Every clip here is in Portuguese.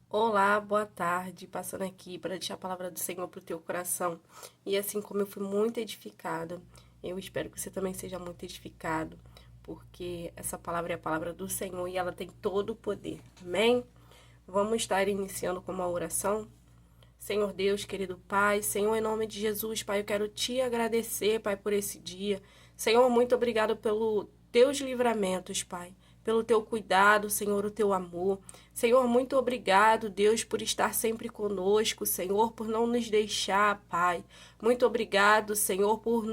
Olá, boa tarde. Passando aqui para deixar a palavra do Senhor para o teu coração. E assim como eu fui muito edificada, eu espero que você também seja muito edificado, porque essa palavra é a palavra do Senhor e ela tem todo o poder. Amém? Vamos estar iniciando com uma oração. Senhor Deus, querido Pai, Senhor, em nome de Jesus, Pai, eu quero te agradecer, Pai, por esse dia. Senhor, muito obrigado pelo teus livramentos, Pai, pelo teu cuidado, Senhor, o teu amor. Senhor, muito obrigado, Deus, por estar sempre conosco, Senhor, por não nos deixar, Pai. Muito obrigado, Senhor, por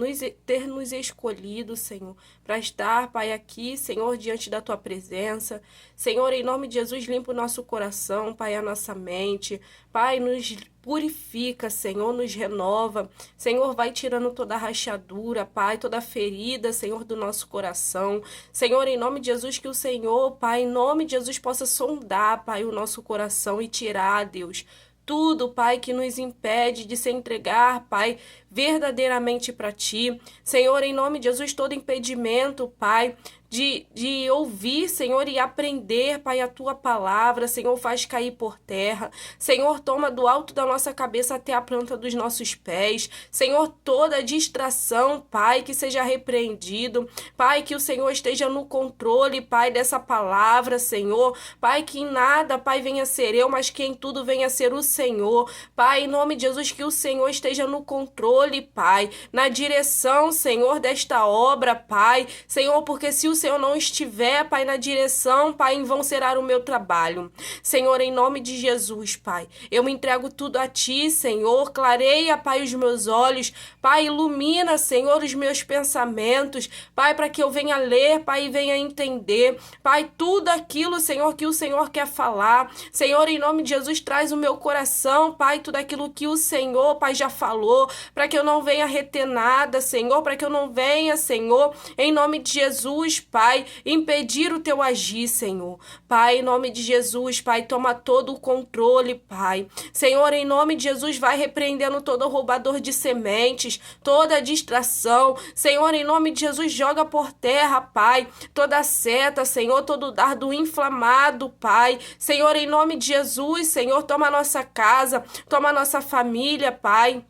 ter nos escolhido, Senhor, para estar, Pai, aqui, Senhor, diante da tua presença. Senhor, em nome de Jesus, limpa o nosso coração, Pai, a nossa mente. Pai, nos purifica, Senhor, nos renova. Senhor, vai tirando toda a rachadura, Pai, toda a ferida, Senhor, do nosso coração. Senhor, em nome de Jesus, que o Senhor, Pai, em nome de Jesus, possa sondar, Pai, o nosso coração e tirar, Deus, tudo, Pai, que nos impede de se entregar, Pai, verdadeiramente para Ti. Senhor, em nome de Jesus, todo impedimento, Pai, de ouvir, Senhor, e aprender, Pai, a Tua palavra, Senhor, faz cair por terra. Senhor, toma do alto da nossa cabeça até a planta dos nossos pés. Senhor, toda distração, Pai, que seja repreendido. Pai, que o Senhor esteja no controle, Pai, dessa palavra, Senhor. Pai, que em nada, Pai, venha ser eu, mas que em tudo venha ser o Senhor. Pai, em nome de Jesus, que o Senhor esteja no controle, Pai, na direção, Senhor, desta obra, Pai. Senhor, porque se o Senhor não estiver, Pai, na direção, Pai, em vão será o meu trabalho. Senhor, em nome de Jesus, Pai, eu me entrego tudo a Ti, Senhor. Clareia, Pai, os meus olhos. Pai, ilumina, Senhor, os meus pensamentos. Pai, para que eu venha ler, Pai, e venha entender. Pai, tudo aquilo, Senhor, que o Senhor quer falar. Senhor, em nome de Jesus, traz o meu coração, Pai, tudo aquilo que o Senhor, Pai, já falou, para que eu não venha reter nada, Senhor, para que eu não venha, Senhor, em nome de Jesus, Pai, impedir o Teu agir, Senhor. Pai, em nome de Jesus, Pai, toma todo o controle, Pai. Senhor, em nome de Jesus, vai repreendendo todo roubador de sementes, toda distração. Senhor, em nome de Jesus, joga por terra, Pai, toda seta, Senhor, todo dardo inflamado, Pai. Senhor, em nome de Jesus, Senhor, toma a nossa casa, toma a nossa família, Pai.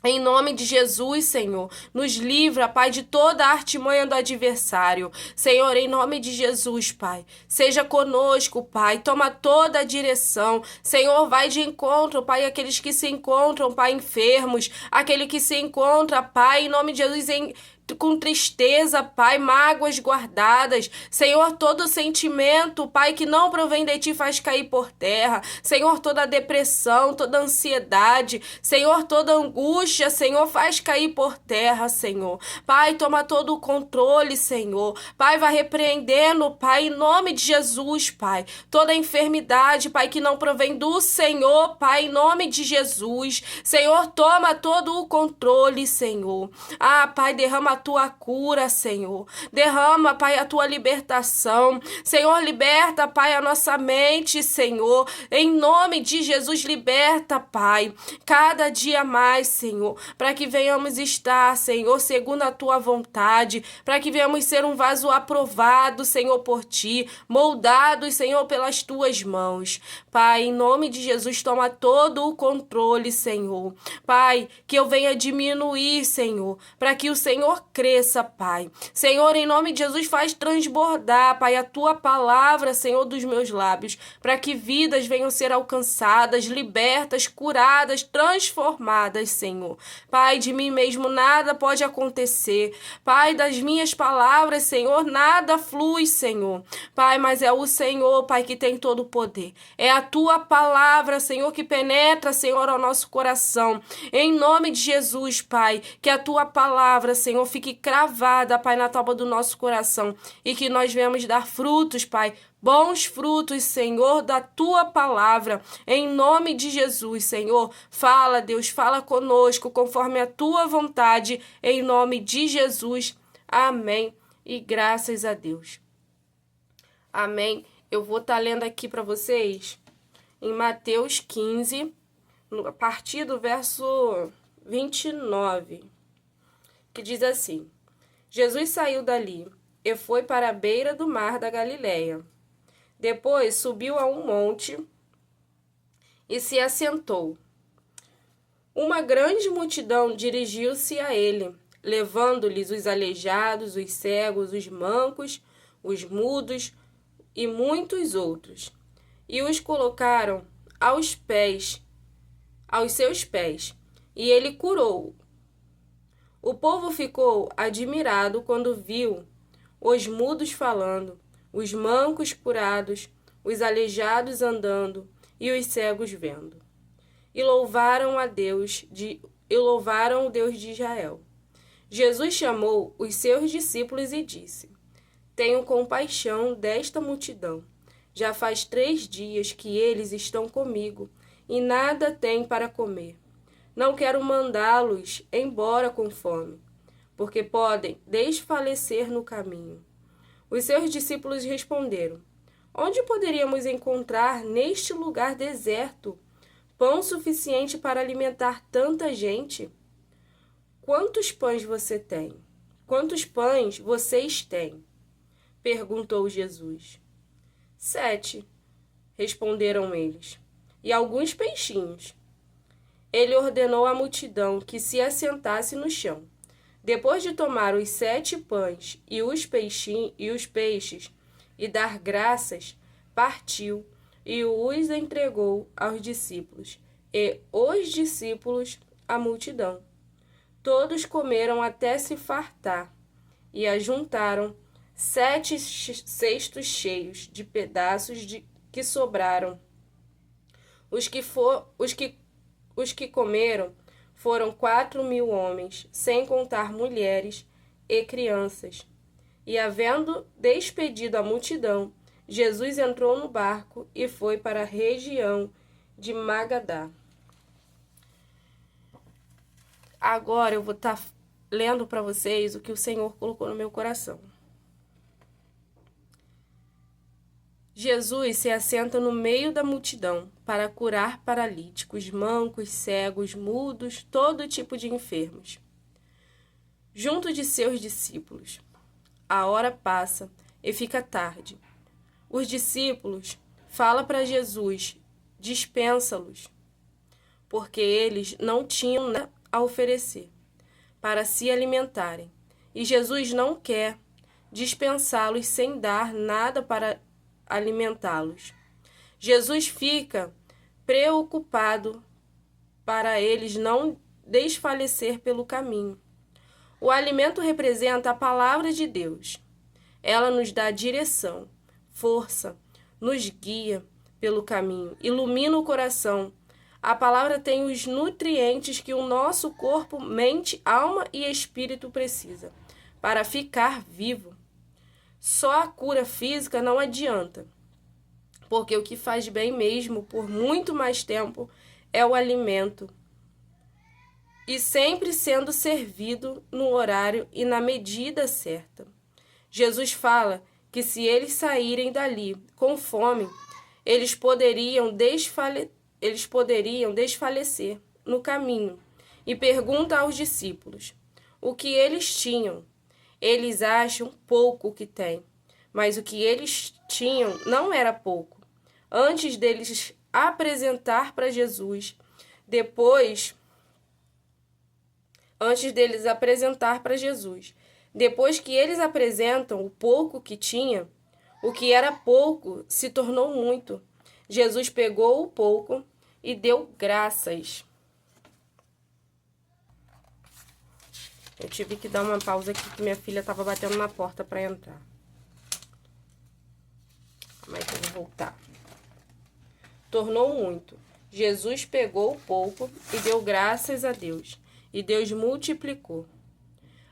Em nome de Jesus, Senhor, nos livra, Pai, de toda a artimanha do adversário. Senhor, em nome de Jesus, Pai, seja conosco, Pai, toma toda a direção. Senhor, vai de encontro, Pai, aqueles que se encontram, Pai, enfermos, aquele que se encontra, Pai, em nome de Jesus, com tristeza, Pai, mágoas guardadas. Senhor, todo sentimento, Pai, que não provém de Ti faz cair por terra. Senhor, toda depressão, toda ansiedade, Senhor, toda angústia, Senhor, faz cair por terra, Senhor. Pai, toma todo o controle, Senhor. Pai, vai repreendendo, Pai, em nome de Jesus, Pai. Toda enfermidade, Pai, que não provém do Senhor, Pai, em nome de Jesus. Senhor, toma todo o controle, Senhor. Ah, Pai, derrama a tua cura, Senhor. Derrama, Pai, a tua libertação. Senhor, liberta, Pai, a nossa mente, Senhor. Em nome de Jesus, liberta, Pai, cada dia mais, Senhor, para que venhamos estar, Senhor, segundo a tua vontade, para que venhamos ser um vaso aprovado, Senhor, por Ti, moldados, Senhor, pelas tuas mãos. Pai, em nome de Jesus, toma todo o controle, Senhor. Pai, que eu venha diminuir, Senhor, para que o Senhor cresça, Pai. Senhor, em nome de Jesus, faz transbordar, Pai, a Tua palavra, Senhor, dos meus lábios, para que vidas venham ser alcançadas, libertas, curadas, transformadas, Senhor. Pai, de mim mesmo nada pode acontecer. Pai, das minhas palavras, Senhor, nada flui, Senhor. Pai, mas é o Senhor, Pai, que tem todo o poder. É a Tua palavra, Senhor, que penetra, Senhor, ao nosso coração. Em nome de Jesus, Pai, que a Tua palavra, Senhor, fique cravada, Pai, na tábua do nosso coração e que nós venhamos dar frutos, Pai, bons frutos, Senhor, da Tua palavra. Em nome de Jesus, Senhor, fala, Deus, fala conosco conforme a Tua vontade, em nome de Jesus. Amém. E graças a Deus. Amém. Eu vou estar lendo aqui para vocês em Mateus 15, a partir do verso 29, que diz assim: Jesus saiu dali e foi para a beira do mar da Galileia. Depois subiu a um monte e se assentou. Uma grande multidão dirigiu-se a ele, levando-lhes os aleijados, os cegos, os mancos, os mudos e muitos outros, e os colocaram aos seus pés, e ele curou. O povo ficou admirado quando viu os mudos falando, os mancos curados, os aleijados andando e os cegos vendo. E louvaram o Deus de Israel. Jesus chamou os seus discípulos e disse: Tenho compaixão desta multidão. Já faz 3 dias que eles estão comigo e nada têm para comer. Não quero mandá-los embora com fome, porque podem desfalecer no caminho. Os seus discípulos responderam: Onde poderíamos encontrar neste lugar deserto pão suficiente para alimentar tanta gente? Quantos pães você tem? Quantos pães vocês têm? Perguntou Jesus. 7, responderam eles, e alguns peixinhos. Ele ordenou à multidão que se assentasse no chão. Depois de tomar os 7 pães e os peixes e dar graças, partiu e os entregou aos discípulos, e os discípulos à multidão. Todos comeram até se fartar, e ajuntaram 7 cestos cheios de pedaços que sobraram. Os que comeram foram 4.000 homens, sem contar mulheres e crianças. E, havendo despedido a multidão, Jesus entrou no barco e foi para a região de Magadá. Agora eu vou estar lendo para vocês o que o Senhor colocou no meu coração. Jesus se assenta no meio da multidão para curar paralíticos, mancos, cegos, mudos, todo tipo de enfermos. Junto de seus discípulos. A hora passa e fica tarde. Os discípulos falam para Jesus, dispensa-los, porque eles não tinham nada a oferecer para se alimentarem. E Jesus não quer dispensá-los sem dar nada para alimentá-los. Jesus fica preocupado para eles não desfalecer pelo caminho. O alimento representa a palavra de Deus. Ela nos dá direção, força, nos guia pelo caminho, ilumina o coração. A palavra tem os nutrientes que o nosso corpo, mente, alma e espírito precisa para ficar vivo. Só a cura física não adianta, porque o que faz bem mesmo por muito mais tempo é o alimento, e sempre sendo servido no horário e na medida certa. Jesus fala que se eles saírem dali com fome, eles poderiam desfalecer no caminho, e pergunta aos discípulos o que eles tinham. Eles acham pouco o que têm, mas o que eles tinham não era pouco. Antes deles apresentar para Jesus, depois que eles apresentam o pouco que tinha, o que era pouco se tornou muito. Jesus pegou o pouco e deu graças. Eu tive que dar uma pausa aqui que minha filha estava batendo na porta para entrar. Como é que eu vou voltar? Tornou muito. Jesus pegou o pouco e deu graças a Deus. E Deus multiplicou.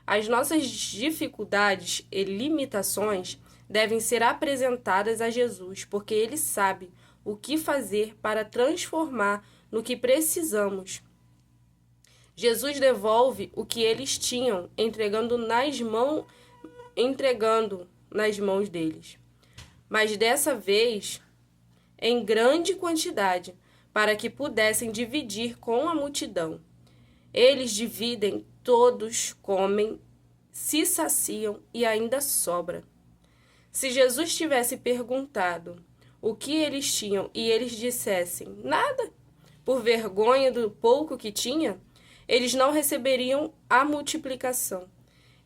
As nossas dificuldades e limitações devem ser apresentadas a Jesus, porque Ele sabe o que fazer para transformar no que precisamos. Jesus devolve o que eles tinham, entregando nas mãos deles. Mas dessa vez, em grande quantidade, para que pudessem dividir com a multidão. Eles dividem, todos comem, se saciam e ainda sobra. Se Jesus tivesse perguntado o que eles tinham e eles dissessem nada, por vergonha do pouco que tinha, eles não receberiam a multiplicação.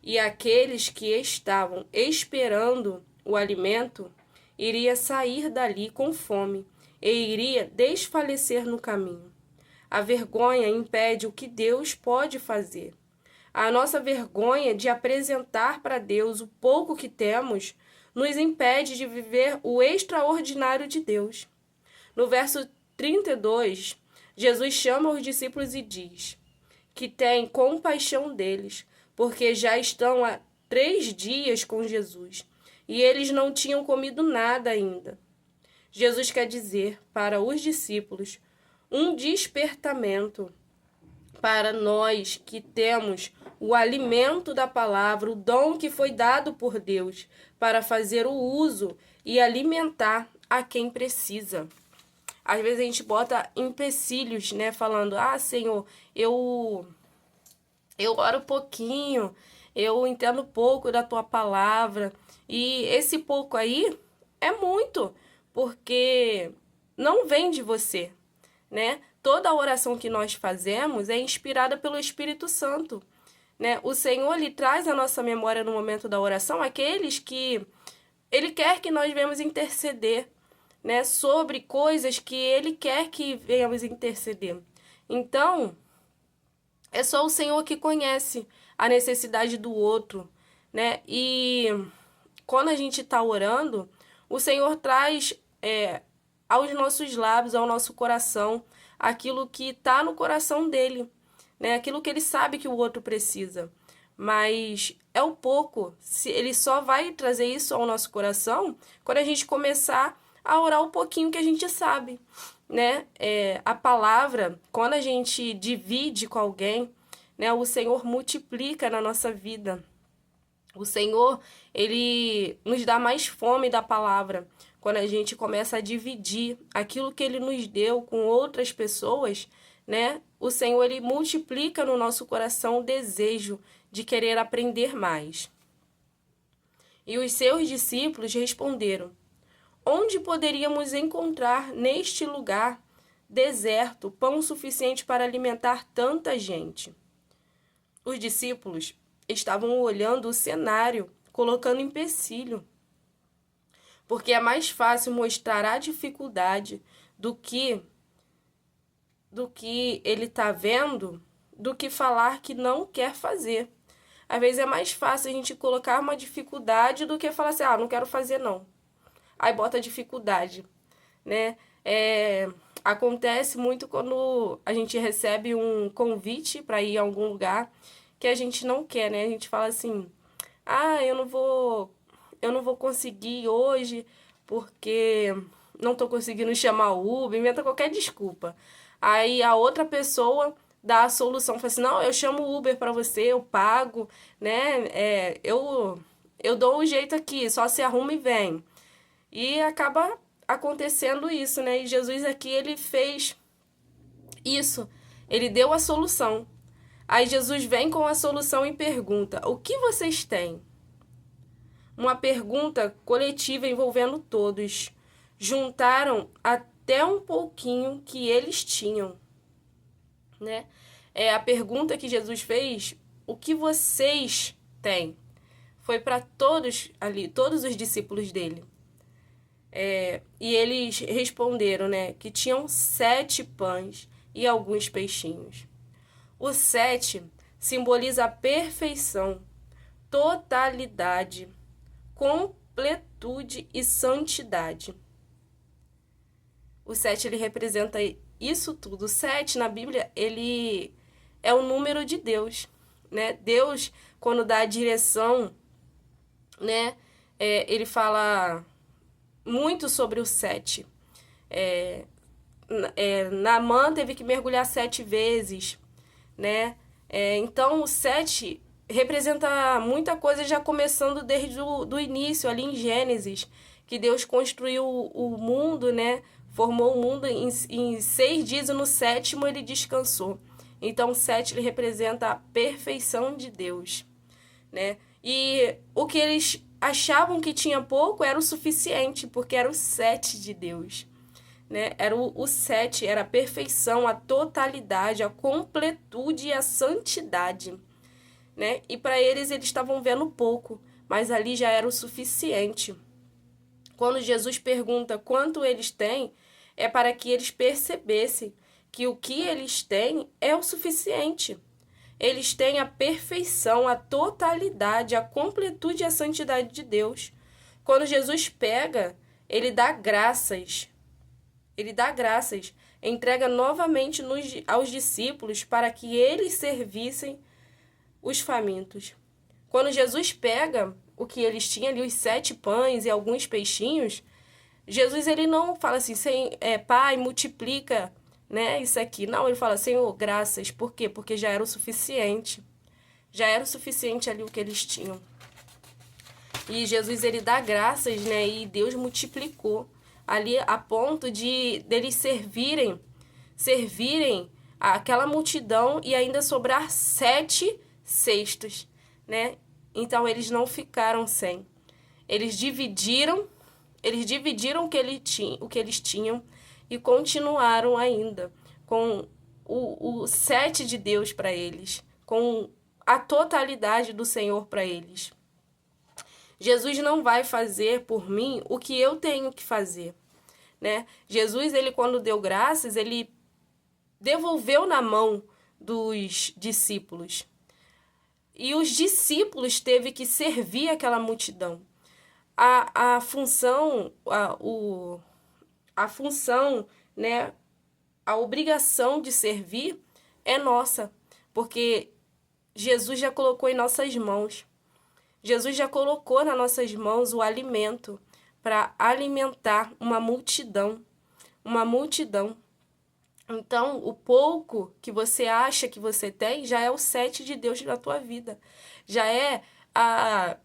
E aqueles que estavam esperando o alimento iria sair dali com fome e iria desfalecer no caminho. A vergonha impede o que Deus pode fazer. A nossa vergonha de apresentar para Deus o pouco que temos nos impede de viver o extraordinário de Deus. No verso 32, Jesus chama os discípulos e diz que tem compaixão deles, porque já estão há 3 dias com Jesus e eles não tinham comido nada ainda. Jesus quer dizer para os discípulos um despertamento para nós que temos o alimento da palavra, o dom que foi dado por Deus para fazer o uso e alimentar a quem precisa. Às vezes a gente bota empecilhos, né? Falando, Senhor, eu oro pouquinho, eu entendo pouco da tua palavra. E esse pouco aí é muito, porque não vem de você, né? Toda a oração que nós fazemos é inspirada pelo Espírito Santo, né? O Senhor, Ele traz à nossa memória no momento da oração aqueles que Ele quer que nós venhamos interceder, né? Sobre coisas que Ele quer que venhamos interceder. Então, é só o Senhor que conhece a necessidade do outro, né? E quando a gente está orando, o Senhor traz aos nossos lábios, ao nosso coração, aquilo que está no coração dele, né? Aquilo que ele sabe que o outro precisa. Mas é o pouco. Ele só vai trazer isso ao nosso coração quando a gente começar a orar um pouquinho que a gente sabe, né? A palavra, quando a gente divide com alguém, né? O Senhor multiplica na nossa vida. O Senhor, Ele nos dá mais fome da palavra. Quando a gente começa a dividir aquilo que Ele nos deu com outras pessoas, né? O Senhor, Ele multiplica no nosso coração o desejo de querer aprender mais. E os seus discípulos responderam: onde poderíamos encontrar neste lugar deserto pão suficiente para alimentar tanta gente? Os discípulos estavam olhando o cenário, colocando empecilho. Porque é mais fácil mostrar a dificuldade do que ele está vendo, do que falar que não quer fazer. Às vezes é mais fácil a gente colocar uma dificuldade do que falar assim, não quero fazer não. Aí bota dificuldade, né? Acontece muito quando a gente recebe um convite para ir a algum lugar que a gente não quer, né? A gente fala assim, eu não vou conseguir hoje porque não tô conseguindo chamar o Uber, inventa qualquer desculpa. Aí a outra pessoa dá a solução, fala assim, não, eu chamo o Uber para você, eu pago, né? Eu dou um jeito aqui, só se arruma e vem. E acaba acontecendo isso, né? E Jesus aqui, ele fez isso. Ele deu a solução. Aí Jesus vem com a solução e pergunta, o que vocês têm? Uma pergunta coletiva envolvendo todos. Juntaram até um pouquinho que eles tinham, né? A pergunta que Jesus fez, o que vocês têm? Foi para todos ali, todos os discípulos dele. E eles responderam, né, que tinham 7 pães e alguns peixinhos. O 7 simboliza a perfeição, totalidade, completude e santidade. O 7, ele representa isso tudo. O 7, na Bíblia, ele é o número de Deus, né? Deus, quando dá a direção, né, ele fala muito sobre o 7. Naamã teve que mergulhar 7 vezes, né? Então, o 7 representa muita coisa, já começando desde o início, ali em Gênesis, que Deus construiu o mundo, né? Formou o mundo em 6 dias e no 7º ele descansou. Então, o 7 ele representa a perfeição de Deus, né? E o que eles achavam que tinha pouco era o suficiente, porque era o 7 de Deus, né? Era o 7, era a perfeição, a totalidade, a completude e a santidade, né? E para eles estavam vendo pouco, mas ali já era o suficiente. Quando Jesus pergunta quanto eles têm, é para que eles percebessem que o que eles têm é o suficiente. Eles têm a perfeição, a totalidade, a completude e a santidade de Deus. Quando Jesus pega, ele dá graças. Ele dá graças, entrega novamente aos discípulos para que eles servissem os famintos. Quando Jesus pega o que eles tinham ali, os 7 pães e alguns peixinhos, Jesus ele não fala assim, Pai, multiplica, né, isso aqui. Não, ele fala, Senhor, graças. Por quê? Porque já era o suficiente. Já era o suficiente ali o que eles tinham. E Jesus ele dá graças, né, e Deus multiplicou ali a ponto de deles servirem aquela multidão e ainda sobrar 7 cestos, né? Então eles não ficaram sem. Eles dividiram o que eles tinham e continuaram ainda com o 7 de Deus para eles, com a totalidade do Senhor para eles. Jesus não vai fazer por mim o que eu tenho que fazer, né? Jesus, ele quando deu graças, ele devolveu na mão dos discípulos. E os discípulos teve que servir aquela multidão. A função, né, a obrigação de servir é nossa, porque Jesus já colocou em nossas mãos. Jesus já colocou nas nossas mãos o alimento para alimentar uma multidão. Uma multidão. Então, o pouco que você acha que você tem já é o 7 de Deus na tua vida. Já é a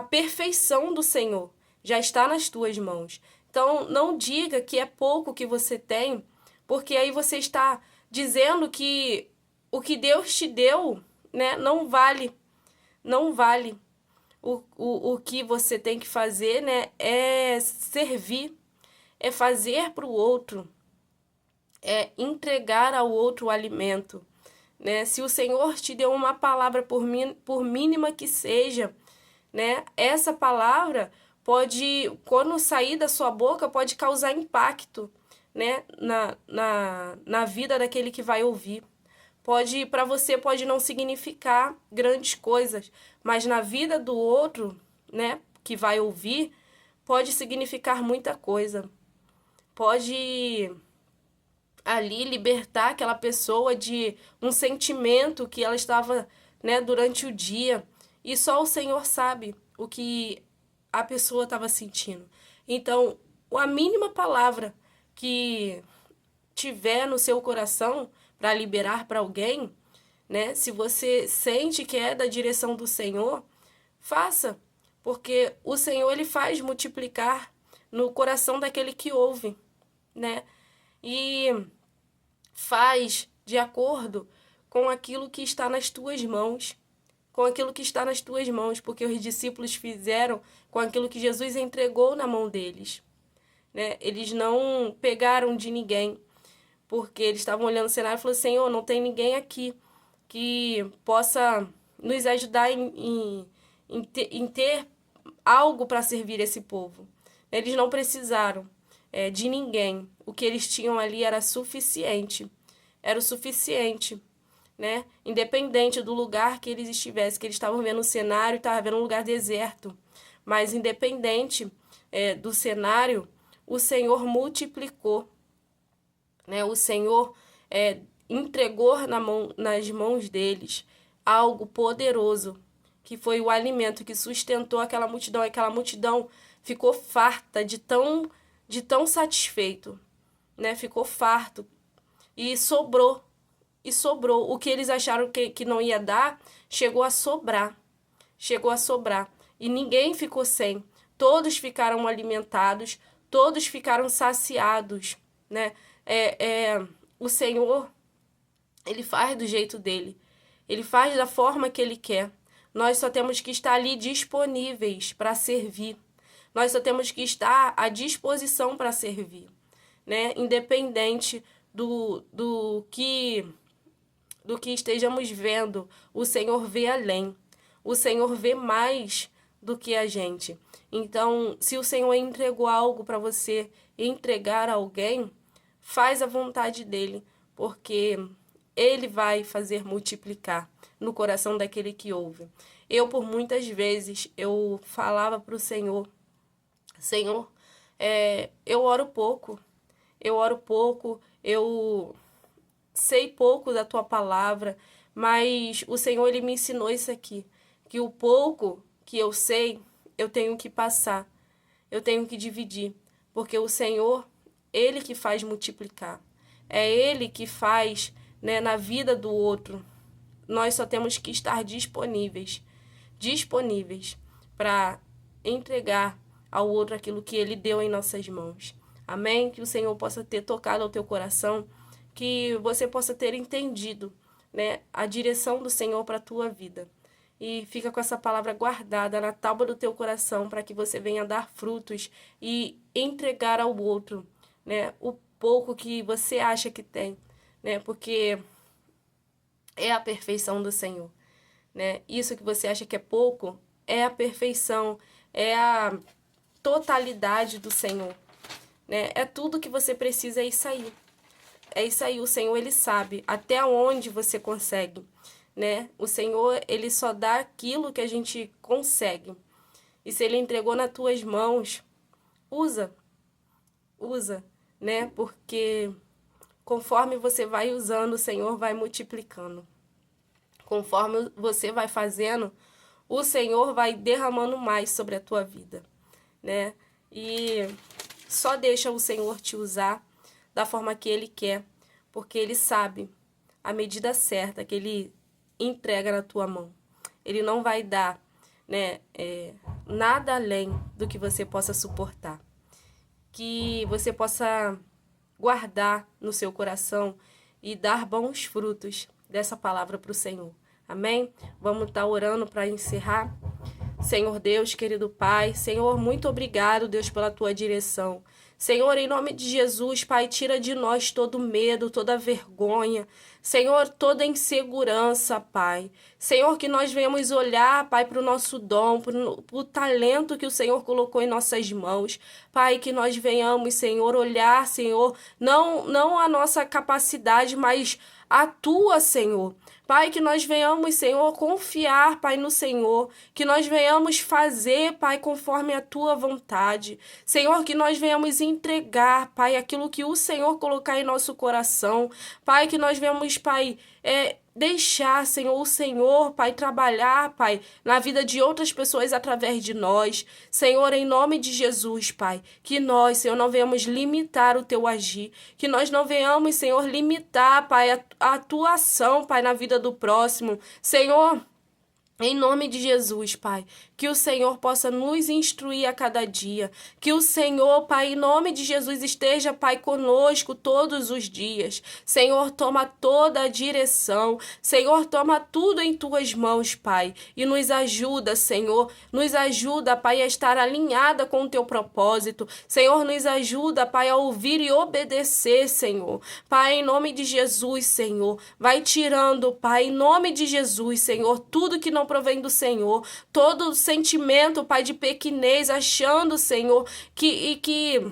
perfeição do Senhor. Já está nas tuas mãos. Então, não diga que é pouco que você tem, porque aí você está dizendo que o que Deus te deu, né, não vale. Não vale. O que você tem que fazer, né, é servir, é fazer para o outro, é entregar ao outro o alimento, né? Se o Senhor te deu uma palavra, por mínima que seja, né, essa palavra pode, quando sair da sua boca, pode causar impacto, né, na vida daquele que vai ouvir. Para você pode não significar grandes coisas, mas na vida do outro, né, que vai ouvir, pode significar muita coisa. Pode ali libertar aquela pessoa de um sentimento que ela estava, né, durante o dia, e só o Senhor sabe o que a pessoa estava sentindo. Então, a mínima palavra que tiver no seu coração para liberar para alguém, né? Se você sente que é da direção do Senhor, faça, porque o Senhor ele faz multiplicar no coração daquele que ouve, né? E faz de acordo com aquilo que está nas tuas mãos, com aquilo que está nas tuas mãos, porque os discípulos fizeram com aquilo que Jesus entregou na mão deles, né? Eles não pegaram de ninguém, porque eles estavam olhando o cenário e falaram, Senhor, não tem ninguém aqui que possa nos ajudar em ter algo para servir esse povo. Eles não precisaram de ninguém. O que eles tinham ali era suficiente. Era o suficiente, né? Independente do lugar que eles estivessem, que eles estavam vendo o cenário, estavam vendo um lugar deserto. Mas independente do cenário, o Senhor multiplicou, né? O Senhor entregou nas mãos deles algo poderoso, que foi o alimento que sustentou aquela multidão. Aquela multidão ficou farta de tão satisfeito, né? Ficou farto e sobrou. E sobrou. O que eles acharam que não ia dar, chegou a sobrar. Chegou a sobrar. E ninguém ficou sem. Todos ficaram alimentados, todos ficaram saciados, né? O Senhor, ele faz do jeito dele. Ele faz da forma que ele quer. Nós só temos que estar ali disponíveis para servir, Nós só temos que estar à disposição para servir, né? Independente do que estejamos vendo, o Senhor vê além. O Senhor vê mais do que a gente. Então, se o Senhor entregou algo para você entregar a alguém, faz a vontade dele, porque ele vai fazer multiplicar no coração daquele que ouve. Eu, por muitas vezes, eu falava para o Senhor, Senhor, eu oro pouco, eu sei pouco da tua palavra, mas o Senhor, ele me ensinou isso aqui, que o pouco que eu sei, eu tenho que passar, eu tenho que dividir, porque o Senhor, ele que faz multiplicar, é ele que faz, né, na vida do outro. Nós só temos que estar disponíveis para entregar ao outro aquilo que ele deu em nossas mãos. Amém? Que o Senhor possa ter tocado ao teu coração, que você possa ter entendido, né, a direção do Senhor para a tua vida. E fica com essa palavra guardada na tábua do teu coração, para que você venha dar frutos e entregar ao outro, né, o pouco que você acha que tem, né, porque é a perfeição do Senhor, né? Isso que você acha que é pouco é a perfeição, é a totalidade do Senhor, né? É tudo que você precisa, é isso aí. É isso aí, o Senhor, ele sabe até onde você consegue, né? O Senhor, ele só dá aquilo que a gente consegue. E se ele entregou nas tuas mãos, usa, né? Porque conforme você vai usando, o Senhor vai multiplicando. Conforme você vai fazendo, o Senhor vai derramando mais sobre a tua vida, né? E só deixa o Senhor te usar da forma que Ele quer, porque Ele sabe a medida certa que Ele entrega na tua mão. Ele não vai dar, né, nada além do que você possa suportar. Que você possa guardar no seu coração e dar bons frutos dessa palavra para o Senhor. Amém? Vamos estar orando para encerrar. Senhor Deus, querido Pai, Senhor, muito obrigado, Deus, pela tua direção. Senhor, em nome de Jesus, Pai, tira de nós todo medo, toda vergonha, Senhor, toda insegurança, Pai. Senhor, que nós venhamos olhar, Pai, para o nosso dom, para o talento que o Senhor colocou em nossas mãos. Pai, que nós venhamos, Senhor, olhar, Senhor, não a nossa capacidade, mas a tua, Senhor. Pai, que nós venhamos, Senhor, confiar, Pai, no Senhor, que nós venhamos fazer, Pai, conforme a tua vontade. Senhor, que nós venhamos entregar, Pai, aquilo que o Senhor colocar em nosso coração. Pai, que nós venhamos, Pai, deixar, Senhor, o Senhor, Pai, trabalhar, Pai, na vida de outras pessoas através de nós. Senhor, em nome de Jesus, Pai, que nós, Senhor, não venhamos limitar o teu agir, que nós não venhamos, Senhor, limitar, Pai, a tua ação, Pai, na vida do próximo. Senhor, em nome de Jesus, Pai, que o Senhor possa nos instruir a cada dia, que o Senhor, Pai, em nome de Jesus, esteja, Pai, conosco todos os dias. Senhor, toma toda a direção, Senhor, toma tudo em tuas mãos, Pai, e nos ajuda, Senhor, nos ajuda, Pai, a estar alinhada com o teu propósito. Senhor, nos ajuda, Pai, a ouvir e obedecer, Senhor. Pai, em nome de Jesus, Senhor, vai tirando, Pai, em nome de Jesus, Senhor, tudo que não provém do Senhor, todo sentimento, Pai, de pequenez, achando, Senhor, que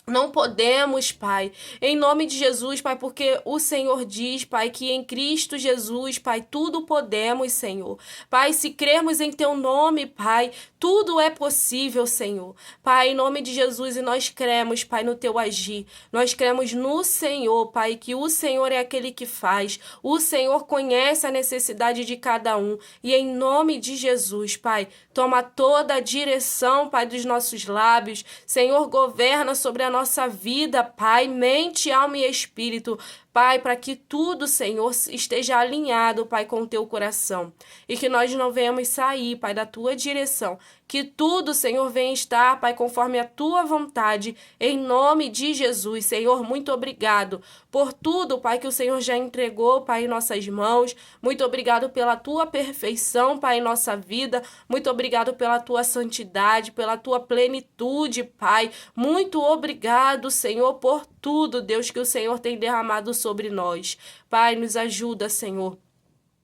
não podemos, Pai, em nome de Jesus, Pai, porque o Senhor diz, Pai, que em Cristo Jesus, Pai, tudo podemos, Senhor. Pai, se crermos em Teu nome, Pai, tudo é possível, Senhor. Pai, em nome de Jesus, e nós cremos, Pai, no Teu agir. Nós cremos no Senhor, Pai, que o Senhor é aquele que faz. O Senhor conhece a necessidade de cada um. E em nome de Jesus, Pai, toma toda a direção, Pai, dos nossos lábios. Senhor, governa sobre a nossa vida, Pai, mente, alma e espírito. Pai, para que tudo, Senhor, esteja alinhado, Pai, com o teu coração. E que nós não venhamos sair, Pai, da tua direção. Que tudo, Senhor, venha estar, Pai, conforme a tua vontade, em nome de Jesus. Senhor, muito obrigado por tudo, Pai, que o Senhor já entregou, Pai, em nossas mãos. Muito obrigado pela tua perfeição, Pai, em nossa vida. Muito obrigado pela tua santidade, pela tua plenitude, Pai. Muito obrigado, Senhor, por tudo, Deus, que o Senhor tem derramado sobre nós. Pai, nos ajuda, Senhor.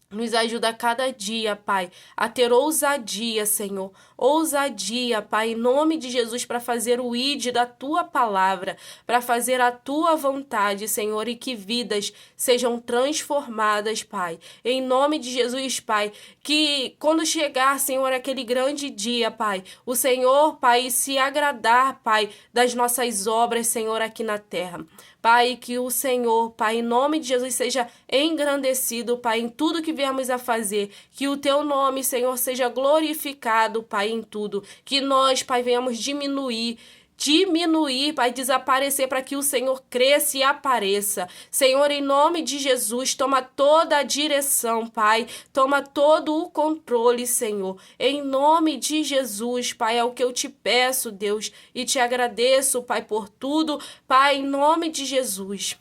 Nos ajuda a cada dia, Pai, a ter ousadia, Senhor. Ousadia, Pai, em nome de Jesus, para fazer o ID da Tua palavra, para fazer a Tua vontade, Senhor, e que vidas sejam transformadas, Pai. Em nome de Jesus, Pai, que quando chegar, Senhor, aquele grande dia, Pai, o Senhor, Pai, se agradar, Pai, das nossas obras, Senhor, aqui na terra. Pai, que o Senhor, Pai, em nome de Jesus, seja engrandecido, Pai, em tudo que viemos a fazer. Que o Teu nome, Senhor, seja glorificado, Pai, em tudo. Que nós, Pai, venhamos diminuir, Pai, desaparecer para que o Senhor cresça e apareça. Senhor, em nome de Jesus, toma toda a direção, Pai. Toma todo o controle, Senhor. Em nome de Jesus, Pai, é o que eu te peço, Deus, e te agradeço, Pai, por tudo. Pai, em nome de Jesus.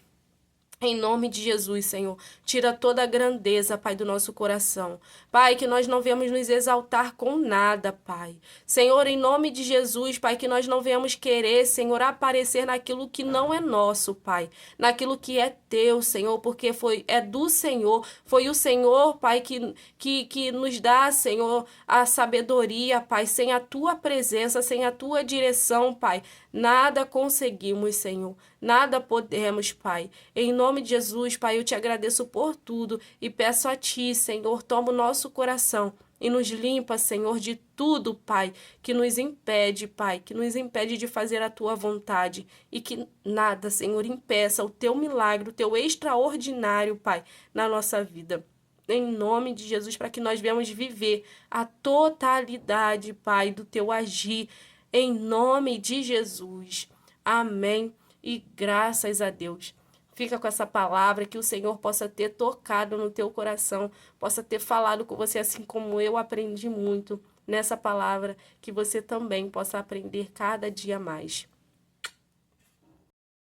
Em nome de Jesus, Senhor, tira toda a grandeza, Pai, do nosso coração. Pai, que nós não venhamos nos exaltar com nada, Pai. Senhor, em nome de Jesus, Pai, que nós não venhamos querer, Senhor, aparecer naquilo que não é nosso, Pai. Naquilo que é Teu, Senhor, porque é do Senhor. Foi o Senhor, Pai, que nos dá, Senhor, a sabedoria, Pai. Sem a Tua presença, sem a Tua direção, Pai, nada conseguimos, Senhor. Nada podemos, Pai. Em nome de Jesus, Pai, eu te agradeço por tudo e peço a Ti, Senhor, toma o nosso coração e nos limpa, Senhor, de tudo, Pai, que nos impede, Pai, que nos impede de fazer a Tua vontade e que nada, Senhor, impeça o Teu milagre, o Teu extraordinário, Pai, na nossa vida. Em nome de Jesus, para que nós venhamos viver a totalidade, Pai, do Teu agir, em nome de Jesus. Amém. E graças a Deus. Fica com essa palavra, que o Senhor possa ter tocado no teu coração, possa ter falado com você, assim como eu aprendi muito nessa palavra, que você também possa aprender cada dia mais.